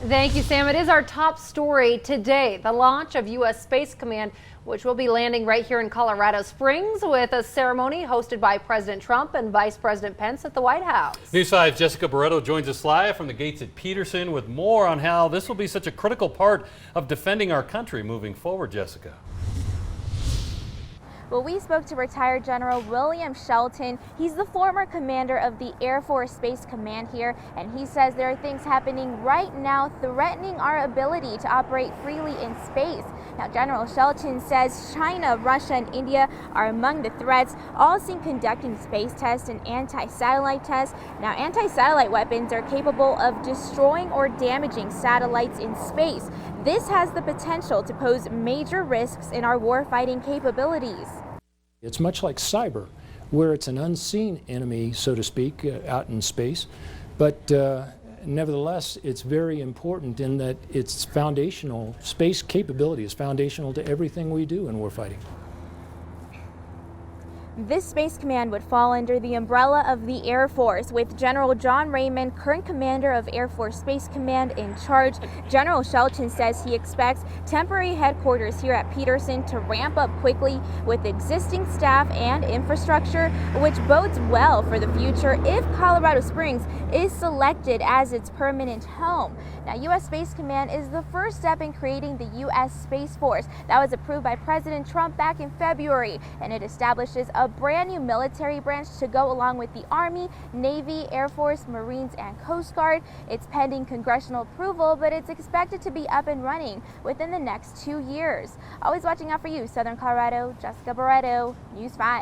Thank you, Sam. It is our top story today, the launch of U.S. Space Command, which will be landing right here in Colorado Springs with a ceremony hosted by President Trump and Vice President Pence at the White House. News 5's Jessica Barretto joins us live from the gates at Peterson with more on how this will be such a critical part of defending our country moving forward. Jessica. Well, we spoke to retired General William Shelton. He's the former commander of the Air Force Space Command here, and he says there are things happening right now threatening our ability to operate freely in space. Now, General Shelton says China, Russia, and India are among the threats, all seen conducting space tests and anti-satellite tests. Now, anti-satellite weapons are capable of destroying or damaging satellites in space. This has the potential to pose major risks in our warfighting capabilities. It's much like cyber, where it's an unseen enemy, so to speak, out in space, but nevertheless, it's very important in that it's foundational. Space capability is foundational to everything we do in warfighting. This Space Command would fall under the umbrella of the Air Force, with General John Raymond, current commander of Air Force Space Command, in charge. General Shelton says he expects temporary headquarters here at Peterson to ramp up quickly with existing staff and infrastructure, which bodes well for the future if Colorado Springs is selected as its permanent home. Now, U.S. Space Command is the first step in creating the U.S. Space Force that was approved by President Trump back in February, and it establishes a brand new military branch to go along with the Army, Navy, Air Force, Marines, and Coast Guard. It's pending congressional approval, but it's expected to be up and running within the next 2 years. Always watching out for you, Southern Colorado. Jessica Barretto, News 5.